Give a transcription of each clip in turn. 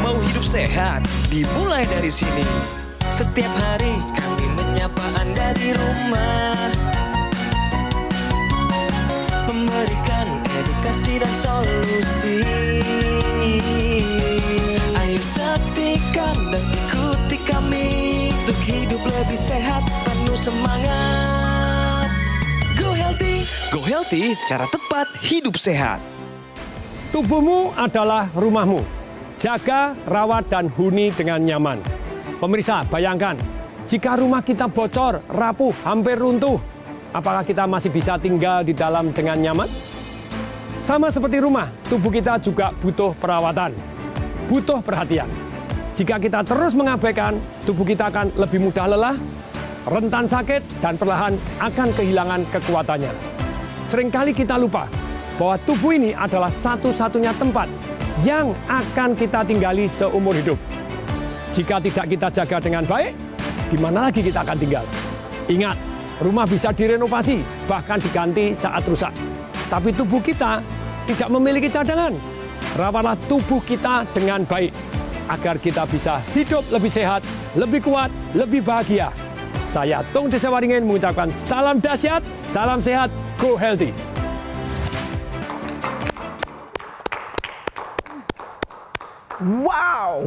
Mau hidup sehat, dimulai dari sini. Setiap hari kami menyapa Anda di rumah, memberikan edukasi dan solusi. Ayo saksikan dan ikuti kami untuk hidup lebih sehat, penuh semangat. Go Healthy, Go Healthy, cara tepat hidup sehat. Tubuhmu adalah rumahmu. Jaga, rawat, dan huni dengan nyaman. Pemirsa, bayangkan, jika rumah kita bocor, rapuh, hampir runtuh, apakah kita masih bisa tinggal di dalam dengan nyaman? Sama seperti rumah, tubuh kita juga butuh perawatan, butuh perhatian. Jika kita terus mengabaikan, tubuh kita akan lebih mudah lelah, rentan sakit, dan perlahan akan kehilangan kekuatannya. Seringkali kita lupa bahwa tubuh ini adalah satu-satunya tempat yang akan kita tinggali seumur hidup. Jika tidak kita jaga dengan baik, di mana lagi kita akan tinggal? Ingat, rumah bisa direnovasi, bahkan diganti saat rusak. Tapi tubuh kita tidak memiliki cadangan. Rawatlah tubuh kita dengan baik, agar kita bisa hidup lebih sehat, lebih kuat, lebih bahagia. Saya Tung Desawaringin mengucapkan salam dahsyat, salam sehat, Go Healthy. Wow.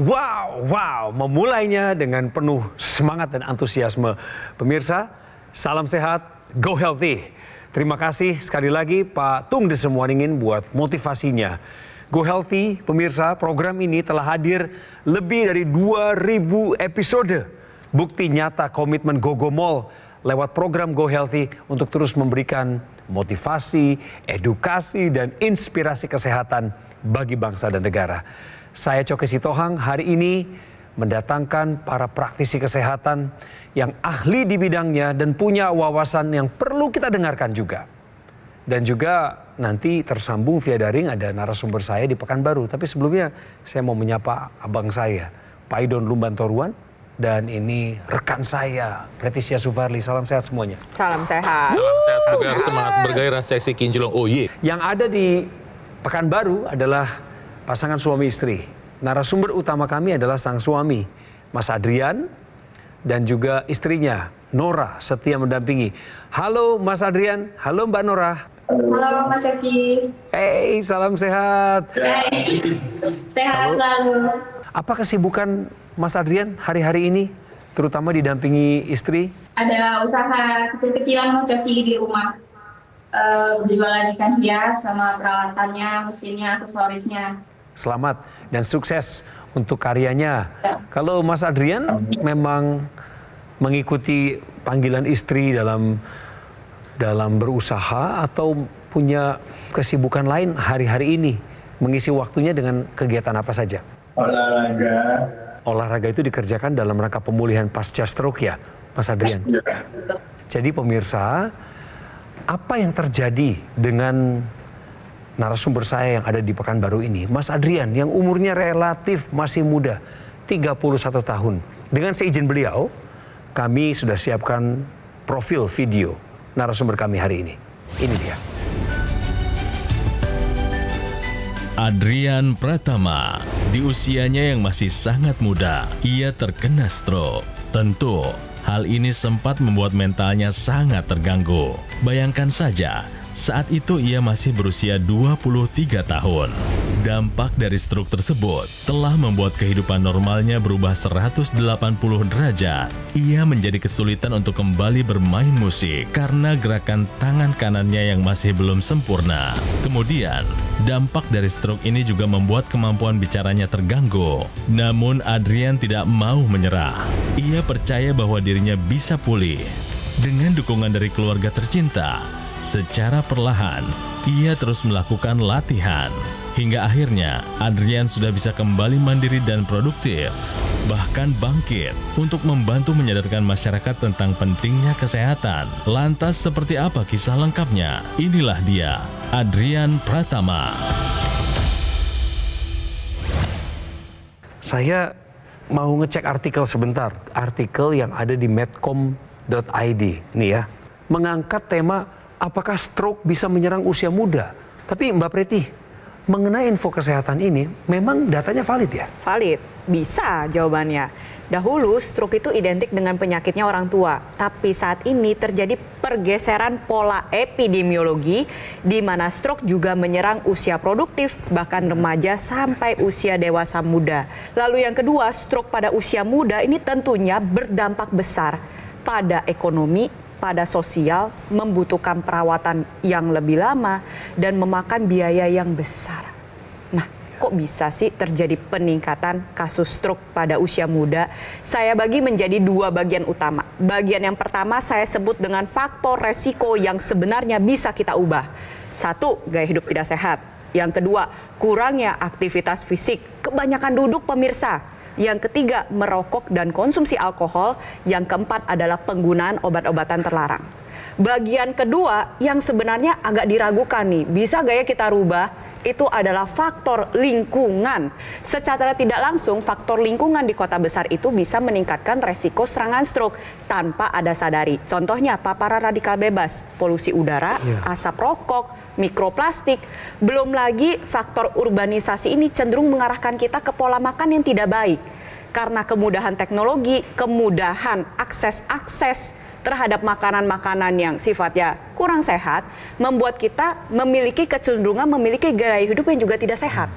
Memulainya dengan penuh semangat dan antusiasme. Pemirsa, salam sehat, Go Healthy. Terima kasih sekali lagi Pak Tung Desawaringin buat motivasinya. Go Healthy, pemirsa, program ini telah hadir lebih dari 2.000 episode. Bukti nyata komitmen Gogomol lewat program Go Healthy untuk terus memberikan motivasi, edukasi, dan inspirasi kesehatan bagi bangsa dan negara. Saya Coke Sitohang hari ini mendatangkan para praktisi kesehatan yang ahli di bidangnya dan punya wawasan yang perlu kita dengarkan juga. Dan juga nanti tersambung via daring ada narasumber saya di Pekanbaru. Tapi sebelumnya saya mau menyapa abang saya, Pak Idon Lumbantoruan. Dan ini rekan saya, Leticia Sufarli. Salam sehat semuanya. Salam sehat. Salam sehat, segar, semangat bergairah, seksi kinclong. Oh ye. Yang ada di Pekanbaru adalah pasangan suami istri. Narasumber utama kami adalah sang suami, Mas Adrian, dan juga istrinya, Nora, setia mendampingi. Halo Mas Adrian, halo Mbak Nora. Halo Mas Coki. Hey, salam sehat. Hai. Sehat selalu. Apa kesibukan Mas Adrian hari-hari ini, terutama didampingi istri? Ada usaha kecil-kecilan Mas Coki di rumah. Berjualan ikan hias sama peralatannya, mesinnya, aksesorisnya. Selamat dan sukses untuk karyanya. Ya. Kalau Mas Adrian memang mengikuti panggilan istri dalam berusaha atau punya kesibukan lain hari-hari ini, mengisi waktunya dengan kegiatan apa saja? Olahraga. Olahraga itu dikerjakan dalam rangka pemulihan pasca stroke ya, Mas Adrian? Ya. Jadi pemirsa, apa yang terjadi dengan narasumber saya yang ada di Pekanbaru ini, Mas Adrian yang umurnya relatif masih muda, 31 tahun. Dengan seizin beliau, kami sudah siapkan profil video narasumber kami hari ini. Ini dia. Adrian Pratama, di usianya yang masih sangat muda, ia terkena stroke. Tentu, hal ini sempat membuat mentalnya sangat terganggu. Bayangkan saja, saat itu ia masih berusia 23 tahun. Dampak dari stroke tersebut telah membuat kehidupan normalnya berubah 180 derajat. Ia menjadi kesulitan untuk kembali bermain musik karena gerakan tangan kanannya yang masih belum sempurna. Kemudian, dampak dari stroke ini juga membuat kemampuan bicaranya terganggu. Namun Adrian tidak mau menyerah. Ia percaya bahwa dirinya bisa pulih. Dengan dukungan dari keluarga tercinta, secara perlahan, ia terus melakukan latihan. Hingga akhirnya, Adrian sudah bisa kembali mandiri dan produktif. Bahkan bangkit untuk membantu menyadarkan masyarakat tentang pentingnya kesehatan. Lantas seperti apa kisah lengkapnya? Inilah dia, Adrian Pratama. Saya mau ngecek artikel sebentar. Artikel yang ada di medcom.id. Nih ya, mengangkat tema apakah stroke bisa menyerang usia muda. Tapi Mbak Preti, mengenai info kesehatan ini, memang datanya valid ya? Valid, bisa jawabannya. Dahulu stroke itu identik dengan penyakitnya orang tua, tapi saat ini terjadi pergeseran pola epidemiologi di mana stroke juga menyerang usia produktif, bahkan remaja sampai usia dewasa muda. Lalu yang kedua, stroke pada usia muda ini tentunya berdampak besar pada ekonomi, pada sosial, membutuhkan perawatan yang lebih lama dan memakan biaya yang besar. Nah, kok bisa sih terjadi peningkatan kasus stroke pada usia muda? Saya bagi menjadi dua bagian utama. Bagian yang pertama saya sebut dengan faktor resiko yang sebenarnya bisa kita ubah. Satu, gaya hidup tidak sehat. Yang kedua, kurangnya aktivitas fisik. Kebanyakan duduk pemirsa. Yang ketiga, merokok dan konsumsi alkohol. Yang keempat adalah penggunaan obat-obatan terlarang. Bagian kedua yang sebenarnya agak diragukan nih, bisa gak ya kita rubah? Itu adalah faktor lingkungan. Secara tidak langsung, faktor lingkungan di kota besar itu bisa meningkatkan resiko serangan stroke tanpa ada sadari. Contohnya paparan radikal bebas, polusi udara, asap rokok, mikroplastik. Belum lagi faktor urbanisasi ini cenderung mengarahkan kita ke pola makan yang tidak baik. Karena kemudahan teknologi, kemudahan akses terhadap makanan-makanan yang sifatnya kurang sehat, membuat kita memiliki kecenderungan memiliki gaya hidup yang juga tidak sehat.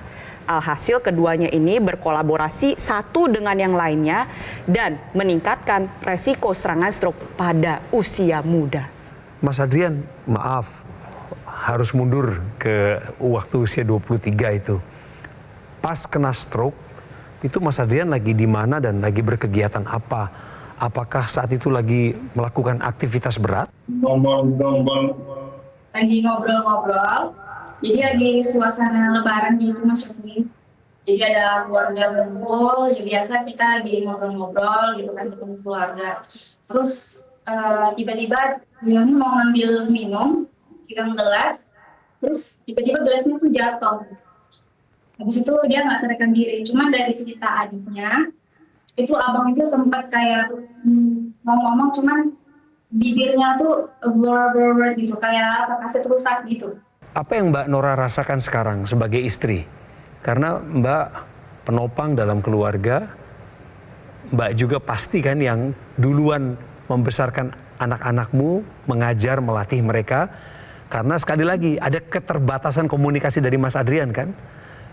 Alhasil keduanya ini berkolaborasi satu dengan yang lainnya dan meningkatkan resiko serangan stroke pada usia muda. Mas Adrian, maaf, harus mundur ke waktu usia 23 itu. Pas kena stroke, itu Mas Adrian lagi di mana dan lagi berkegiatan apa? Apakah saat itu lagi melakukan aktivitas berat? Lagi ngobrol-ngobrol, jadi lagi suasana lebaran gitu Mas Yogi. Jadi ada keluarga ngumpul, ya biasa kita lagi ngobrol-ngobrol gitu kan ketemu keluarga. Terus tiba-tiba beliau ini mau ngambil minum, pegang gelas, terus tiba-tiba gelasnya tuh jatuh. Habis itu dia nggak sadarkan diri, cuman dari cerita adiknya, itu abang itu sempat kayak mau ngomong cuman bibirnya tuh blur gitu, kayak apa kaset rusak gitu. Apa yang Mbak Nora rasakan sekarang sebagai istri? Karena Mbak penopang dalam keluarga, Mbak juga pasti kan yang duluan membesarkan anak-anakmu, mengajar, melatih mereka. Karena sekali lagi ada keterbatasan komunikasi dari Mas Adrian kan?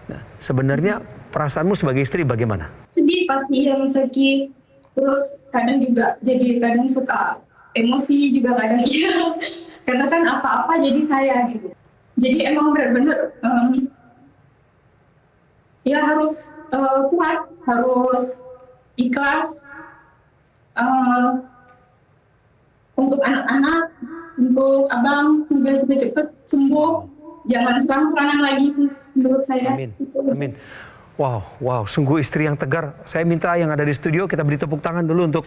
Nah, sebenarnya perasaanmu sebagai istri bagaimana? Sedih pasti yang sedih, terus kadang juga jadi kadang suka emosi juga kadang iya, karena kan apa-apa jadi saya gitu. Jadi emang benar-benar ya harus kuat, harus ikhlas untuk anak-anak, untuk abang, semoga cepet-cepet sembuh, jangan serang-serangan lagi sih menurut saya. Amin, amin. Wow, sungguh istri yang tegar. Saya minta yang ada di studio kita beri tepuk tangan dulu untuk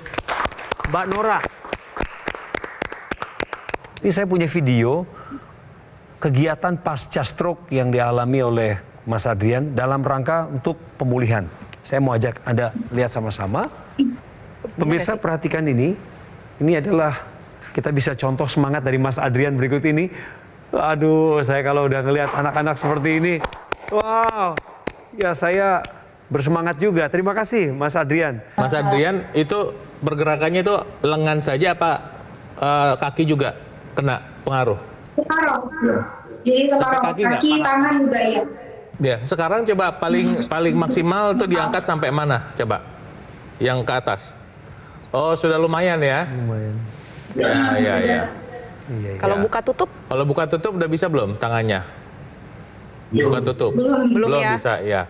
Mbak Nora. Ini saya punya video kegiatan pasca stroke yang dialami oleh Mas Adrian dalam rangka untuk pemulihan. Saya mau ajak Anda lihat sama-sama. Pemirsa perhatikan ini. Ini adalah kita bisa contoh semangat dari Mas Adrian berikut ini. Aduh, saya kalau udah ngelihat anak-anak seperti ini, wow. Ya saya bersemangat juga. Terima kasih Mas Adrian. Mas Adrian itu pergerakannya itu lengan saja apa kaki juga kena pengaruh? Separuh. Jadi separuh Sampai kaki tangan juga ya. Ya, sekarang coba paling maksimal tuh diangkat sampai mana? Coba. Yang ke atas. Oh, sudah lumayan ya. Lumayan. Ya. Kalau buka tutup? Kalau buka tutup udah bisa belum tangannya? Buka tutup. Belum ya? Bisa, ya.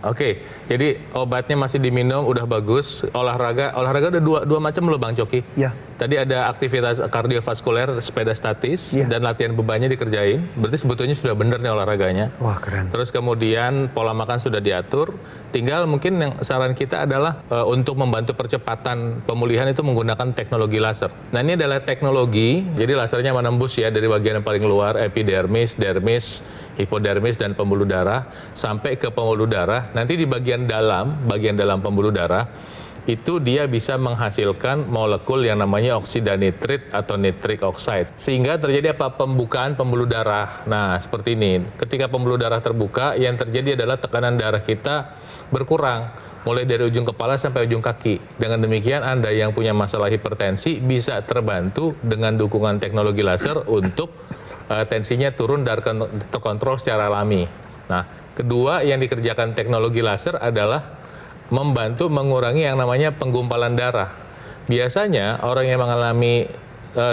Oke. Jadi obatnya masih diminum, udah bagus. Olahraga udah dua macam loh Bang Coki. Ya. Tadi ada aktivitas kardiovaskuler, sepeda statis, dan latihan bebannya dikerjain. Berarti sebetulnya sudah bener nih olahraganya. Wah, keren. Terus kemudian pola makan sudah diatur. Tinggal mungkin yang saran kita adalah untuk membantu percepatan pemulihan itu menggunakan teknologi laser. Nah ini adalah teknologi, jadi lasernya menembus ya dari bagian yang paling luar, epidermis, dermis, hipodermis, dan pembuluh darah, sampai ke pembuluh darah. Nanti di bagian dalam pembuluh darah, itu dia bisa menghasilkan molekul yang namanya oksidanitrit atau nitric oxide. Sehingga terjadi apa? Pembukaan pembuluh darah. Nah, seperti ini. Ketika pembuluh darah terbuka, yang terjadi adalah tekanan darah kita berkurang. Mulai dari ujung kepala sampai ujung kaki. Dengan demikian, Anda yang punya masalah hipertensi bisa terbantu dengan dukungan teknologi laser untuk tensinya turun dan terkontrol secara alami. Nah, kedua yang dikerjakan teknologi laser adalah membantu mengurangi yang namanya penggumpalan darah. Biasanya orang yang mengalami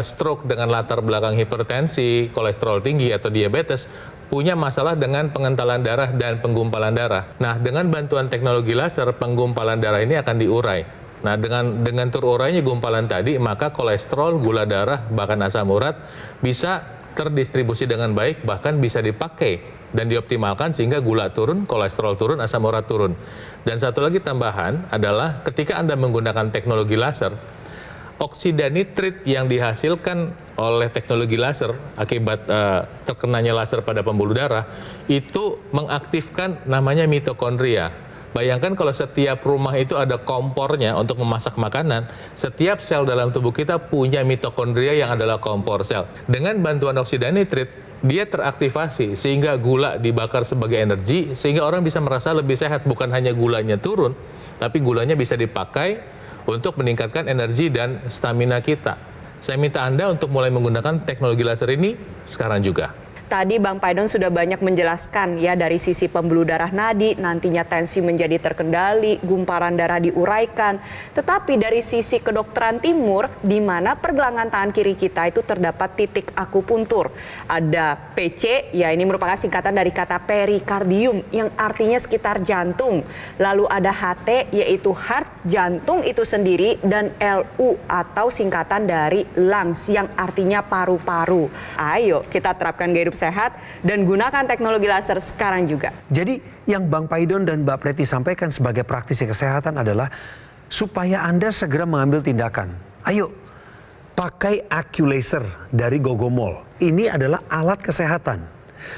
stroke dengan latar belakang hipertensi, kolesterol tinggi atau diabetes punya masalah dengan pengentalan darah dan penggumpalan darah. Nah, dengan bantuan teknologi laser, penggumpalan darah ini akan diurai. Nah, dengan terurainya gumpalan tadi, maka kolesterol, gula darah, bahkan asam urat bisa terdistribusi dengan baik, bahkan bisa dipakai dan dioptimalkan sehingga gula turun, kolesterol turun, asam urat turun. Dan satu lagi tambahan adalah ketika Anda menggunakan teknologi laser, oksidanitrit yang dihasilkan oleh teknologi laser akibat terkenanya laser pada pembuluh darah itu mengaktifkan namanya mitokondria. Bayangkan kalau setiap rumah itu ada kompornya untuk memasak makanan, setiap sel dalam tubuh kita punya mitokondria yang adalah kompor sel. Dengan bantuan oksidanitrit, dia teraktivasi sehingga gula dibakar sebagai energi, sehingga orang bisa merasa lebih sehat. Bukan hanya gulanya turun, tapi gulanya bisa dipakai untuk meningkatkan energi dan stamina kita. Saya minta Anda untuk mulai menggunakan teknologi laser ini sekarang juga. Tadi Bang Paidon sudah banyak menjelaskan ya dari sisi pembuluh darah nadi, nantinya tensi menjadi terkendali, gumpalan darah diuraikan. Tetapi dari sisi kedokteran timur, di mana pergelangan tangan kiri kita itu terdapat titik akupuntur. Ada PC, ya ini merupakan singkatan dari kata perikardium yang artinya sekitar jantung. Lalu ada HT, yaitu heart, jantung itu sendiri, dan LU atau singkatan dari lungs yang artinya paru-paru. Ayo kita terapkan gaya hidup sehat dan gunakan teknologi laser sekarang juga. Jadi yang Bang Paidon dan Mbak Preti sampaikan sebagai praktisi kesehatan adalah supaya Anda segera mengambil tindakan. Ayo, pakai AccuLaser dari Gogomol. Ini adalah alat kesehatan.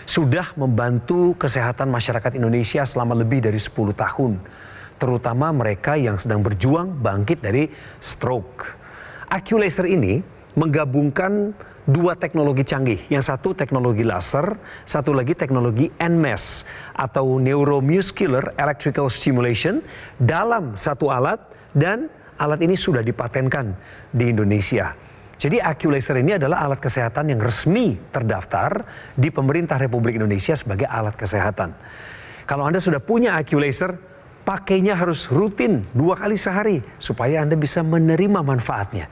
Sudah membantu kesehatan masyarakat Indonesia selama lebih dari 10 tahun. Terutama mereka yang sedang berjuang bangkit dari stroke. AccuLaser ini menggabungkan dua teknologi canggih. Yang satu teknologi laser, satu lagi teknologi NMES atau Neuromuscular Electrical Stimulation dalam satu alat, dan alat ini sudah dipatenkan di Indonesia. Jadi AccuLaser ini adalah alat kesehatan yang resmi terdaftar di pemerintah Republik Indonesia sebagai alat kesehatan. Kalau Anda sudah punya AccuLaser, pakainya harus rutin 2 kali sehari supaya Anda bisa menerima manfaatnya.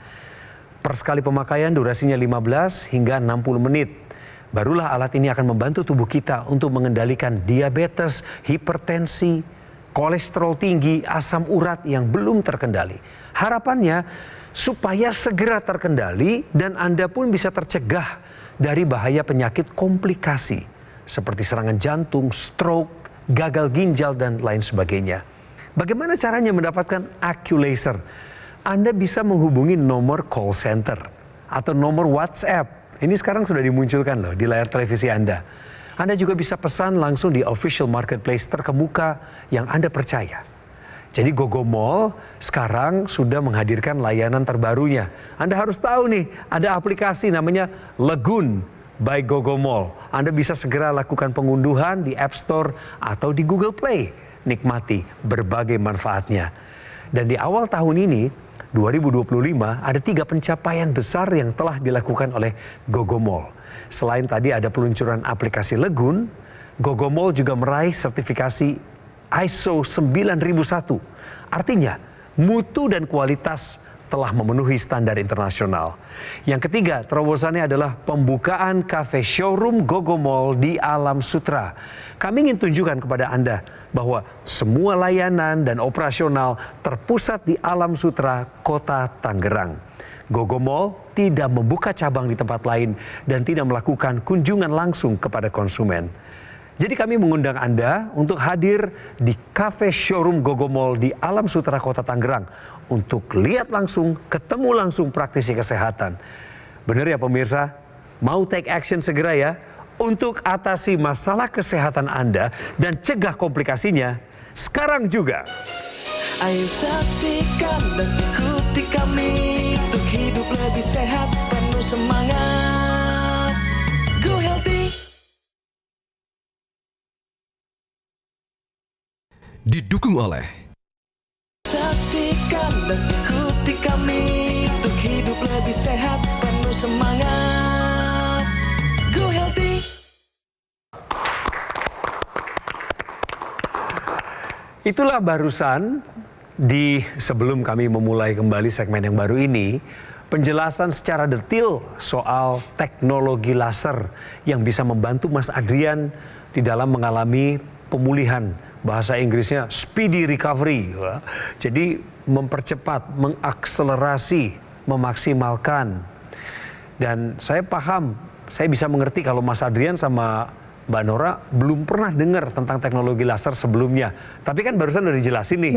Per sekali pemakaian durasinya 15 hingga 60 menit. Barulah alat ini akan membantu tubuh kita untuk mengendalikan diabetes, hipertensi, kolesterol tinggi, asam urat yang belum terkendali. Harapannya supaya segera terkendali dan Anda pun bisa tercegah dari bahaya penyakit komplikasi seperti serangan jantung, stroke, gagal ginjal, dan lain sebagainya. Bagaimana caranya mendapatkan AccuLaser? Anda bisa menghubungi nomor call center atau nomor WhatsApp. Ini sekarang sudah dimunculkan loh di layar televisi Anda. Anda juga bisa pesan langsung di official marketplace terkemuka yang Anda percaya. Jadi Gogomol sekarang sudah menghadirkan layanan terbarunya. Anda harus tahu nih, ada aplikasi namanya Legun by Gogomol. Anda bisa segera lakukan pengunduhan di App Store atau di Google Play. Nikmati berbagai manfaatnya. Dan di awal tahun ini, 2025, ada 3 pencapaian besar yang telah dilakukan oleh Gogomol. Selain tadi ada peluncuran aplikasi Legun, Gogomol juga meraih sertifikasi ISO 9001. Artinya, mutu dan kualitas telah memenuhi standar internasional. Yang ketiga, terobosannya adalah pembukaan cafe showroom Gogomol di Alam Sutra. Kami ingin tunjukkan kepada Anda bahwa semua layanan dan operasional terpusat di Alam Sutra, Kota Tangerang. Gogomol tidak membuka cabang di tempat lain dan tidak melakukan kunjungan langsung kepada konsumen. Jadi kami mengundang Anda untuk hadir di cafe showroom Gogomol di Alam Sutra, Kota Tangerang untuk lihat langsung, ketemu langsung praktisi kesehatan. Benar ya pemirsa? Mau take action segera ya untuk atasi masalah kesehatan Anda dan cegah komplikasinya sekarang juga. Ayo saksikan dan ikuti kami untuk hidup lebih sehat, penuh semangat. Go Healthy. Didukung oleh Saksikan dan ikuti kami untuk hidup lebih sehat, penuh semangat. Go Healthy. Itulah barusan sebelum kami memulai kembali segmen yang baru ini, penjelasan secara detail soal teknologi laser yang bisa membantu Mas Adrian di dalam mengalami pemulihan. Bahasa Inggrisnya speedy recovery. Jadi mempercepat, mengakselerasi, memaksimalkan. Dan saya paham, saya bisa mengerti kalau Mas Adrian sama Mbak Nora belum pernah dengar tentang teknologi laser sebelumnya. Tapi kan barusan udah dijelasin nih.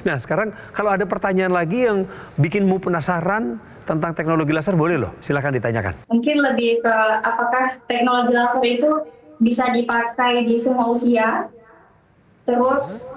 Nah sekarang kalau ada pertanyaan lagi yang bikinmu penasaran tentang teknologi laser, boleh loh, silakan ditanyakan. Mungkin lebih ke apakah teknologi laser itu bisa dipakai di semua usia? Terus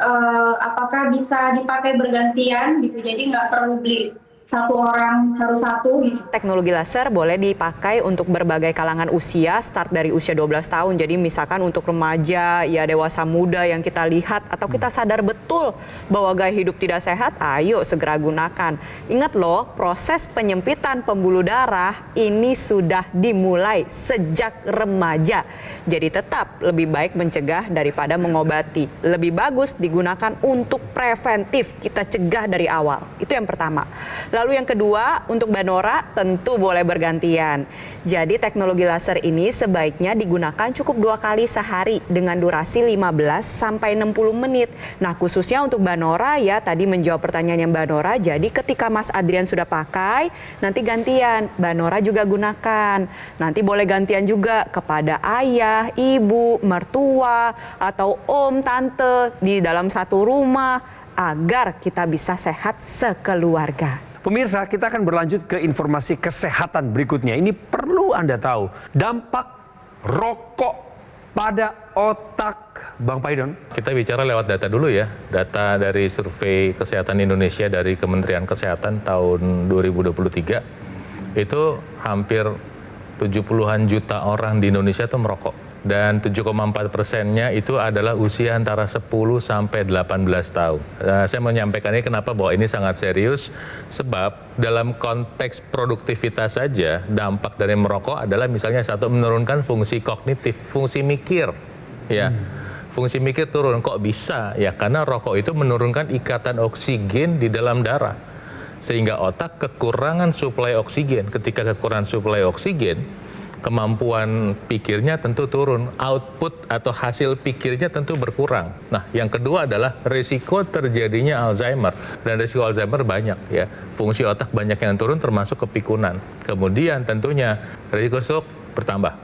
apakah bisa dipakai bergantian gitu, jadi nggak perlu beli satu orang harus satu gitu. Teknologi laser boleh dipakai untuk berbagai kalangan usia, start dari usia 12 tahun. Jadi misalkan untuk remaja, ya dewasa muda yang kita lihat atau kita sadar betul bahwa gaya hidup tidak sehat, ayo segera gunakan. Ingat loh, proses penyempitan pembuluh darah ini sudah dimulai sejak remaja. Jadi tetap lebih baik mencegah daripada mengobati. Lebih bagus digunakan untuk preventif, kita cegah dari awal. Itu yang pertama. Lalu yang kedua, untuk Mbak Nora tentu boleh bergantian. Jadi teknologi laser ini sebaiknya digunakan cukup 2 kali sehari dengan durasi 15 sampai 60 menit. Nah khususnya untuk Mbak Nora ya, tadi menjawab pertanyaannya Mbak Nora, jadi ketika Mas Adrian sudah pakai, nanti gantian Mbak Nora juga gunakan. Nanti boleh gantian juga kepada ayah, ibu, mertua, atau om, tante di dalam satu rumah agar kita bisa sehat sekeluarga. Pemirsa, kita akan berlanjut ke informasi kesehatan berikutnya. Ini perlu Anda tahu. Dampak rokok pada otak. Bang Paidon. Kita bicara lewat data dulu ya. Data dari Survei Kesehatan Indonesia dari Kementerian Kesehatan tahun 2023. Itu hampir 70-an juta orang di Indonesia itu merokok. Dan 7,4%-nya itu adalah usia antara 10 sampai 18 tahun. Nah, saya mau menyampaikan ini kenapa bahwa ini sangat serius, sebab dalam konteks produktivitas saja dampak dari merokok adalah misalnya satu, menurunkan fungsi kognitif, fungsi mikir. Ya. Fungsi mikir turun. Kok bisa? Ya karena rokok itu menurunkan ikatan oksigen di dalam darah. Sehingga otak kekurangan suplai oksigen. Ketika kekurangan suplai oksigen, kemampuan pikirnya tentu turun, output atau hasil pikirnya tentu berkurang. Nah, yang kedua adalah risiko terjadinya Alzheimer. Dan risiko Alzheimer banyak ya. Fungsi otak banyak yang turun termasuk kepikunan. Kemudian tentunya risiko stroke bertambah.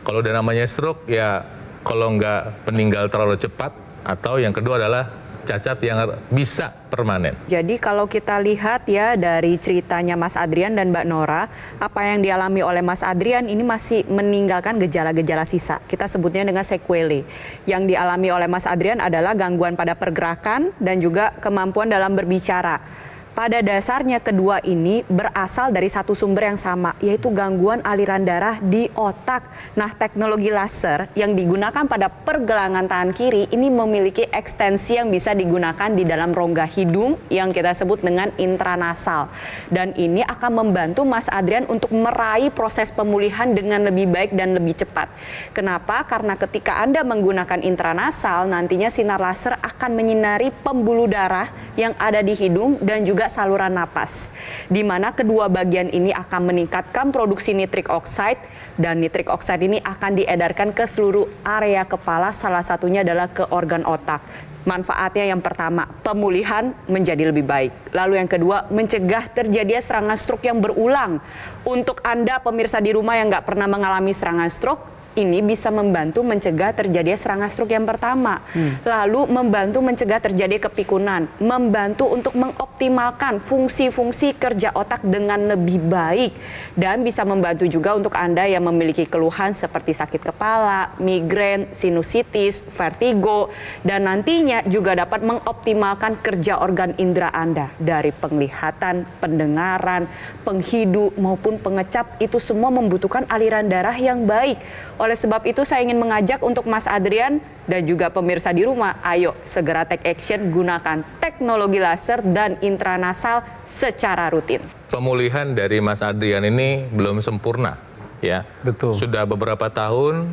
Kalau udah namanya stroke ya kalau nggak meninggal terlalu cepat, atau yang kedua adalah cacat yang bisa permanen. Jadi kalau kita lihat ya dari ceritanya Mas Adrian dan Mbak Nora, apa yang dialami oleh Mas Adrian ini masih meninggalkan gejala-gejala sisa. Kita sebutnya dengan sequelae. Yang dialami oleh Mas Adrian adalah gangguan pada pergerakan dan juga kemampuan dalam berbicara. Pada dasarnya kedua ini berasal dari satu sumber yang sama, yaitu gangguan aliran darah di otak. Nah, teknologi laser yang digunakan pada pergelangan tangan kiri ini memiliki ekstensi yang bisa digunakan di dalam rongga hidung yang kita sebut dengan intranasal. Dan ini akan membantu Mas Adrian untuk meraih proses pemulihan dengan lebih baik dan lebih cepat. Kenapa? Karena ketika Anda menggunakan intranasal, nantinya sinar laser akan menyinari pembuluh darah yang ada di hidung dan juga saluran napas, di mana kedua bagian ini akan meningkatkan produksi nitrik oxide, dan nitrik oxide ini akan diedarkan ke seluruh area kepala, salah satunya adalah ke organ otak. Manfaatnya yang pertama, pemulihan menjadi lebih baik. Lalu yang kedua, mencegah terjadinya serangan stroke yang berulang. Untuk Anda pemirsa di rumah yang nggak pernah mengalami serangan stroke, ini bisa membantu mencegah terjadi serangan stroke yang pertama, lalu membantu mencegah terjadi kepikunan, membantu untuk mengoptimalkan fungsi-fungsi kerja otak dengan lebih baik, dan bisa membantu juga untuk Anda yang memiliki keluhan seperti sakit kepala, migrain, sinusitis, vertigo, dan nantinya juga dapat mengoptimalkan kerja organ indera Anda dari penglihatan, pendengaran, penghidu maupun pengecap. Itu semua membutuhkan aliran darah yang baik. Oleh sebab itu saya ingin mengajak untuk Mas Adrian dan juga pemirsa di rumah, ayo segera take action, gunakan teknologi laser dan intranasal secara rutin. Pemulihan dari Mas Adrian ini belum sempurna, ya. Betul. Sudah beberapa tahun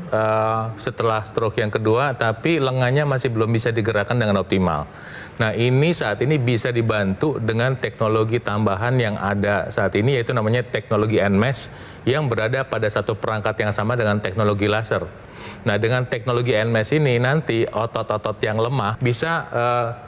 setelah stroke yang kedua, tapi lengannya masih belum bisa digerakkan dengan optimal. Nah, ini saat ini bisa dibantu dengan teknologi tambahan yang ada saat ini, yaitu namanya teknologi NMES yang berada pada satu perangkat yang sama dengan teknologi laser. Nah, dengan teknologi NMES ini nanti otot-otot yang lemah bisa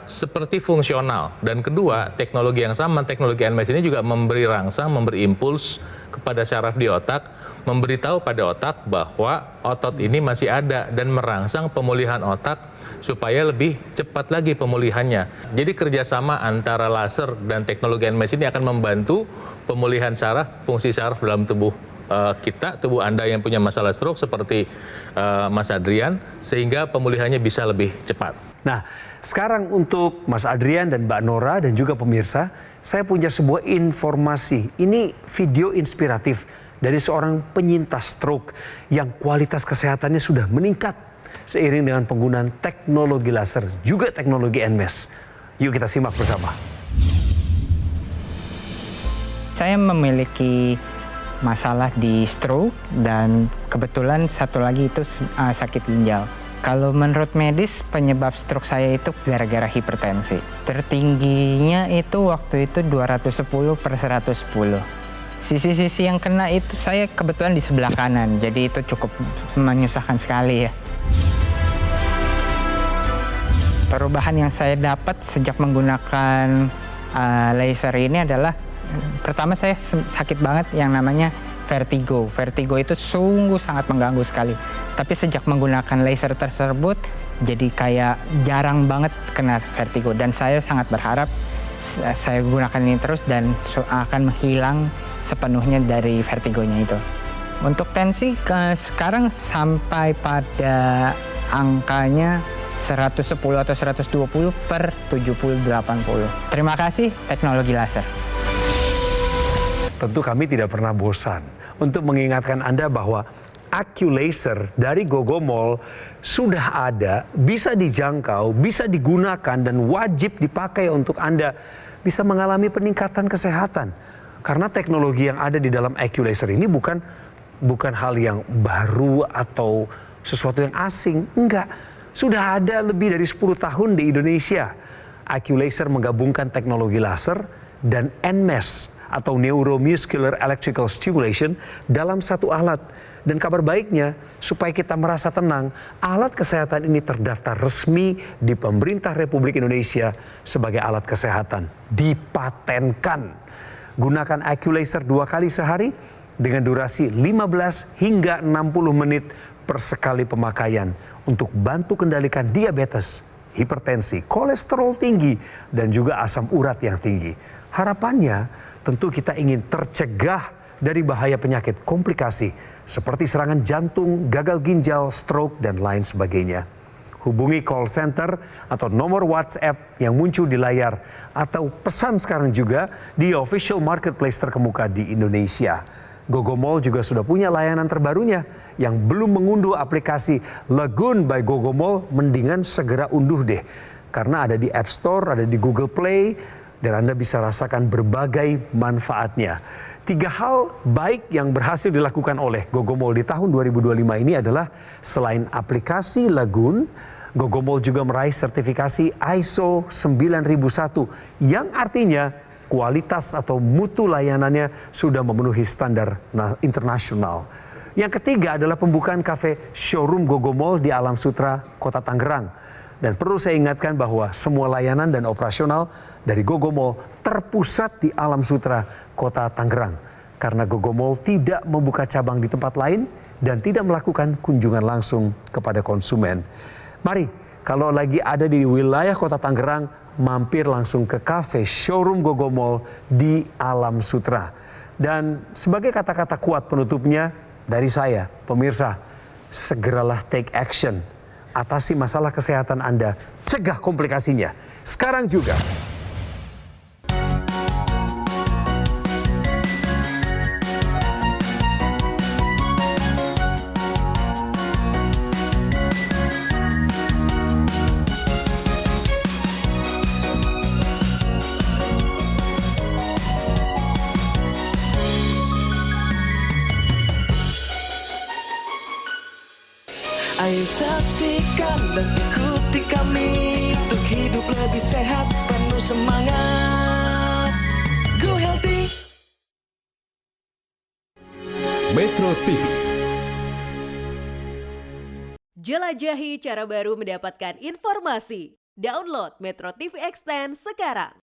seperti fungsional. Dan kedua, teknologi yang sama, teknologi NMES ini juga memberi rangsang, memberi impuls kepada syaraf di otak, memberitahu pada otak bahwa otot ini masih ada dan merangsang pemulihan otak supaya lebih cepat lagi pemulihannya. Jadi kerjasama antara laser dan teknologi NMES ini akan membantu pemulihan saraf, fungsi saraf dalam tubuh kita, tubuh Anda yang punya masalah stroke seperti Mas Adrian, sehingga pemulihannya bisa lebih cepat. Nah, sekarang untuk Mas Adrian dan Mbak Nora dan juga pemirsa, saya punya sebuah informasi. Ini video inspiratif dari seorang penyintas stroke yang kualitas kesehatannya sudah meningkat seiring dengan penggunaan teknologi laser, juga teknologi NMES. Yuk kita simak bersama. Saya memiliki masalah di stroke dan kebetulan satu lagi itu sakit ginjal. Kalau menurut medis penyebab stroke saya itu gara-gara hipertensi. Tertingginya itu waktu itu 210/110. Sisi-sisi yang kena itu saya kebetulan di sebelah kanan, jadi itu cukup menyusahkan sekali ya. Perubahan yang saya dapat sejak menggunakan laser ini adalah pertama saya sakit banget yang namanya vertigo. Vertigo itu sungguh sangat mengganggu sekali. Tapi sejak menggunakan laser tersebut jadi kayak jarang banget kena vertigo. Dan saya sangat berharap saya gunakan ini terus dan akan menghilang sepenuhnya dari vertigonya itu. Untuk tensi sekarang sampai pada angkanya 110 atau 120/70/80. Terima kasih teknologi laser. Tentu kami tidak pernah bosan untuk mengingatkan Anda bahwa AccuLaser dari Gogomall sudah ada, bisa dijangkau, bisa digunakan dan wajib dipakai untuk Anda bisa mengalami peningkatan kesehatan. Karena teknologi yang ada di dalam AccuLaser ini bukan hal yang baru atau sesuatu yang asing, enggak. Sudah ada lebih dari 10 tahun di Indonesia. AccuLaser menggabungkan teknologi laser dan NMES atau Neuromuscular Electrical Stimulation dalam satu alat. Dan kabar baiknya, supaya kita merasa tenang, alat kesehatan ini terdaftar resmi di Pemerintah Republik Indonesia sebagai alat kesehatan. Dipatenkan. Gunakan AccuLaser 2 kali sehari dengan durasi 15 hingga 60 menit per sekali pemakaian untuk bantu kendalikan diabetes, hipertensi, kolesterol tinggi, dan juga asam urat yang tinggi. Harapannya tentu kita ingin tercegah dari bahaya penyakit komplikasi seperti serangan jantung, gagal ginjal, stroke, dan lain sebagainya. Hubungi call center atau nomor WhatsApp yang muncul di layar atau pesan sekarang juga di official marketplace terkemuka di Indonesia. Gogomall juga sudah punya layanan terbarunya. Yang belum mengunduh aplikasi Lagoon by Gogomall, mendingan segera unduh deh. Karena ada di App Store, ada di Google Play, dan Anda bisa rasakan berbagai manfaatnya. 3 hal baik yang berhasil dilakukan oleh Gogomall di tahun 2025 ini adalah selain aplikasi Lagoon, Gogomall juga meraih sertifikasi ISO 9001 yang artinya kualitas atau mutu layanannya sudah memenuhi standar internasional. Yang ketiga adalah pembukaan kafe showroom Gogomall di Alam Sutra, Kota Tangerang. Dan perlu saya ingatkan bahwa semua layanan dan operasional dari Gogomall terpusat di Alam Sutra, Kota Tangerang. Karena Gogomall tidak membuka cabang di tempat lain, dan tidak melakukan kunjungan langsung kepada konsumen. Mari, kalau lagi ada di wilayah Kota Tangerang, mampir langsung ke kafe showroom Gogomall di Alam Sutra. Dan sebagai kata-kata kuat penutupnya dari saya, pemirsa, segeralah take action. Atasi masalah kesehatan Anda, cegah komplikasinya. Sekarang juga. Ayo saksikan dan ikuti kami untuk hidup lebih sehat, penuh semangat. Go Healthy. Metro TV. Jelajahi cara baru mendapatkan informasi. Download Metro TV Extend sekarang.